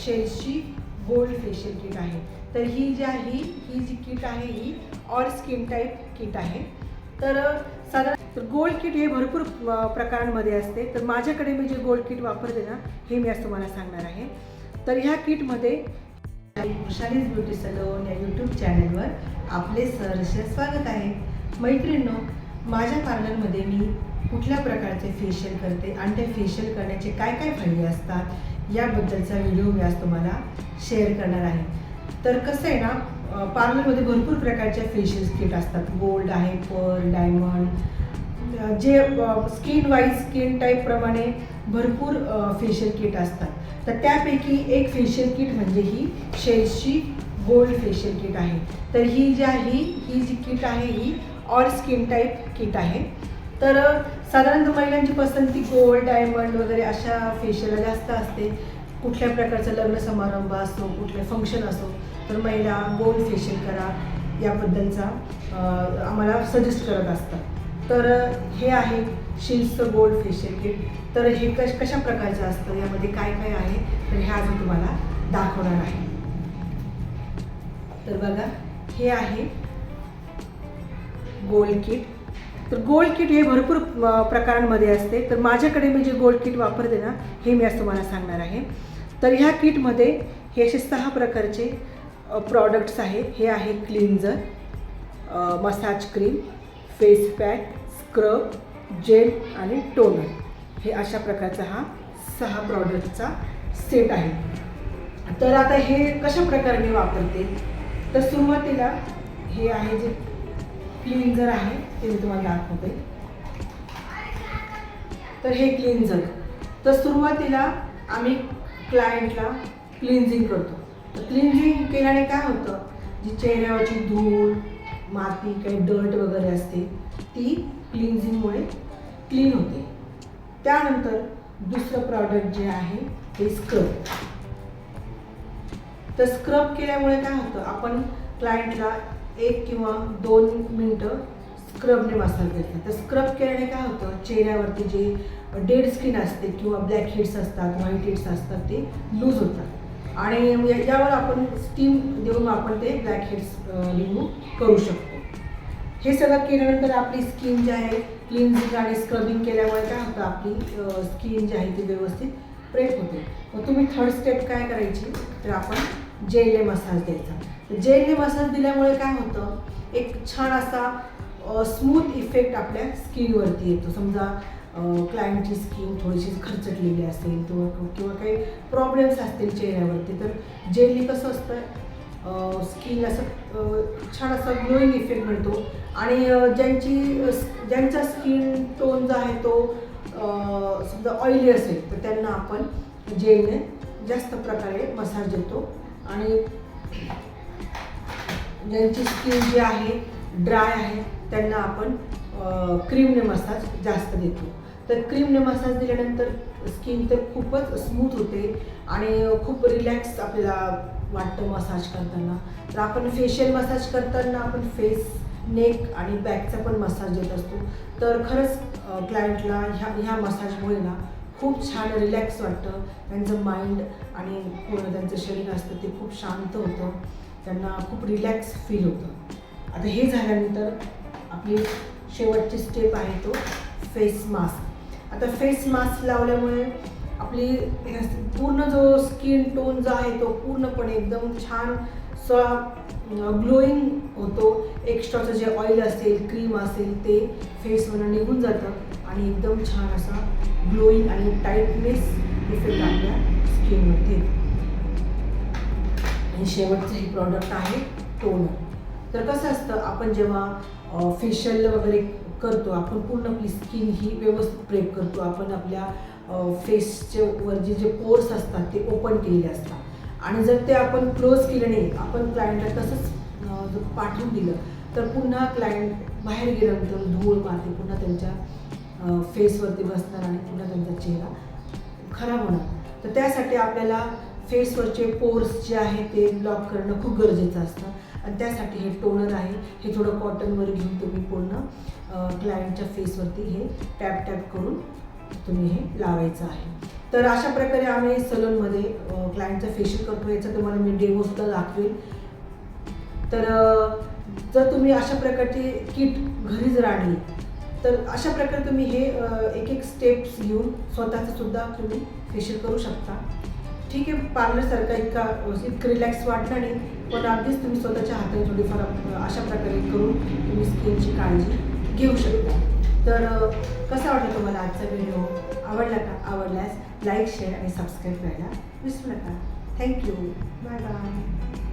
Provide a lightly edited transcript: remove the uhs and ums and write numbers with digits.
शेल्सची gold facial kit आहे। तर ही जी kit आहे ही ऑल स्किन टाईप किट आहे। तर साधारण गोल्ड किट हे भरपूर प्रकारांमध्ये असते। तर माझ्याकडे मी जे गोल्ड किट वापरते ना हे मी आज तुम्हाला सांगणार आहे। तर ह्या किटमध्ये वृषालीज ब्युटी सलोन या यूट्यूब चॅनलवर आपले सहर्ष स्वागत आहे। मैत्रिणींनो, माझ्या पार्लरमध्ये मी कुठल्या प्रकारचे फेशियल करते आणि ते फेशियल करण्याचे काय काय फायदे असतात याबद्दलचा व्हिडिओ मी आज तुम्हाला शेअर करणार आहे। तर कसं आहे ना, पार्लरमध्ये भरपूर प्रकारच्या फेशियल किट असतात। गोल्ड आहे, पर्ल, डायमंड, जे स्किन टाईप प्रमाणे भरपूर फेशियल किट असतात। तर त्यापैकी एक फेशियल किट म्हणजे ही शेल्सची गोल्ड फेशियल किट आहे। तर ही जी किट आहे ही ऑल स्किन टाईप किट आहे। तर साधारणतः महिलांची पसंती गोल्ड, डायमंड वगैरे अशा फेशियलला जास्त असते। कुठल्या प्रकारचा लग्न समारंभ असो, कुठले फंक्शन असो, तर महिला गोल्ड फेशियल करा याबद्दलचा आम्हाला सजेस्ट करत असतात। तर हे आहे शेल्सचं गोल्ड फेशियल किट। तर हे कशा प्रकारचं असतं, यामध्ये काय काय आहे, तर हे आज मी तुम्हाला दाखवणार आहे। तर बघा, हे आहे गोल्ड किट। तर गोल्ड किट हे भरपूर प्रकारांमध्ये असते। तर माझ्याकडे मी जे गोल्ड किट वापरते ना हे मी आज तुम्हाला सांगणार आहे। तर ह्या किटमध्ये हे असे 6 प्रकारचे प्रॉडक्ट्स आहेत। हे आहे cleanser, massage cream, face pack, scrub, gel आणि टोनर। हे अशा प्रकारचा हा 6 प्रॉडक्टचा सेट आहे। तर आता हे कशा प्रकारे मी वापरते, तर सुरुवातीला हे आहे जे क्लिन्झर आहे ते मी तुम्हाला दाखवते। तर हे क्लिन्झर, तर सुरुवातीला आम्ही क्लायंटला क्लिन्झिंग करतो। तर क्लिन्झिंग केल्याने काय होतं, जी चेहऱ्यावरची धूळ, माती, काही डर्ट वगैरे असते ती क्लिन्झिंगमुळे क्लीन होते। त्यानंतर दुसरं प्रॉडक्ट जे आहे ते स्क्रब। तर स्क्रब केल्यामुळे काय होतं, आपण क्लायंटला 1 किंवा 2 मिनटं स्क्रबने मसाज देतात। तर स्क्रब केल्याने काय होतं, चेहऱ्यावरती जे डेड स्किन असते किंवा ब्लॅक हेड्स असतात, व्हाईट हेड्स असतात, ते लूज होतात आणि यावर आपण स्टीम देऊन आपण ते ब्लॅक हेड्स रिमूव्ह करू शकतो। हे सगळं केल्यानंतर आपली स्किन जी आहे, क्लिन्झिंग आणि स्क्रबिंग केल्यामुळे काय होतं, आपली स्किन जी आहे ती व्यवस्थित प्रेप होते। मग तुम्ही थर्ड स्टेप काय करायची, तर आपण जेलने मसाज द्यायचा। तर जेलने मसाज दिल्यामुळे काय होतं, एक छान असा स्मूथ इफेक्ट आपल्या स्किनवरती येतो। समजा क्लायंटची स्किन थोडीशी खरचटलेली असेल किंवा काही प्रॉब्लेम्स असतील चेहऱ्यावरती, तर जेलने कसं असतं, स्किन असं छान असा ग्लोईंग इफेक्ट मिळतो आणि ज्यांचा स्किन टोन जो आहे तो समजा ऑइली असेल तर त्यांना आपण जेलने जास्त प्रकारे मसाज देतो आणि ज्यांची स्किन जी आहे ड्राय आहे त्यांना आपण क्रीमने मसाज जास्त देतो। तर क्रीमने मसाज दिल्यानंतर स्किन तर खूपच स्मूथ होते आणि खूप रिलॅक्स आपल्याला वाटतं मसाज करताना। तर आपण फेशियल मसाज करताना आपण फेस, नेक आणि बॅकचा पण मसाज देत असतो। तर खरंच क्लायंटला ह्या मसाजमुळे ना खूप छान रिलॅक्स वाटतं, त्यांचं माइंड आणि पूर्ण त्यांचं शरीर असतं ते खूप शांत होतं, त्यांना खूप रिलॅक्स फील होतं। आता हे झाल्यानंतर आपली शेवटची स्टेप आहे तो फेस मास्क। आता फेस मास्क लावल्यामुळे आपली पूर्ण जो स्किन टोन जो आहे तो पूर्णपणे एकदम छान ग्लोईंग होतो। एक्स्ट्राचं जे ऑइल असेल, क्रीम असेल ते फेसवरून निघून जातं आणि एकदम छान असा ग्लोईंग आणि टाईटनेस इफेक्ट आपल्या स्किनवरती येतो। आणि शेवटचं हे प्रॉडक्ट आहे टोनर। तर कसं असतं, आपण जेव्हा फेशियल वगैरे करतो, आपण पूर्ण आपली स्किन ही व्यवस्थित प्रेप करतो। आपण आपल्या फेसचे वर जे पोर्स असतात ते ओपन केलेले असतात आणि जर ते आपण क्लोज केलं नाही, आपण क्लायंटला तसंच पाठवून दिलं तर पुन्हा क्लायंट बाहेर गेल्यानंतर धूळ, माती पुन्हा त्यांच्या फेसवरती बसणार आणि पुन्हा त्यांचा चेहरा खराब होणार। तर त्यासाठी आपल्याला फेसवरचे पोर्स जे आहे ते ब्लॉक करणं खूप गरजेचं असतं आणि त्यासाठी हे टोनर आहे, हे थोडं कॉटनवर घेऊन तुम्ही पूर्ण क्लायंटच्या फेसवरती हे टॅप करून तुम्ही हे लावायचं आहे। तर अशा प्रकारे आम्ही सलूनमध्ये क्लायंटचं फेशियल करतो. याचा तुम्हाला मी डेमोसुद्धा दाखवेल. तर जर तुम्ही अशा प्रकारची किट घरी जर आणली तर अशा प्रकारे तुम्ही हे एक एक स्टेप्स घेऊन स्वतःचं सुद्धा तुम्ही फेशियल करू शकता. ठीक आहे, पार्लरसारखा इतकं रिलॅक्स वाटलं नाही, पण अगदीच तुम्ही स्वतःच्या हाताने थोडीफार अशा प्रकारे करून तुम्ही स्किनची काळजी घेऊ शकता. तर कसा वाटला तुम्हाला आजचा व्हिडिओ? आवडला का? आवडल्यास लाईक, शेअर आणि सबस्क्राईब करायला विसरू नका. थँक्यू. Bye bye.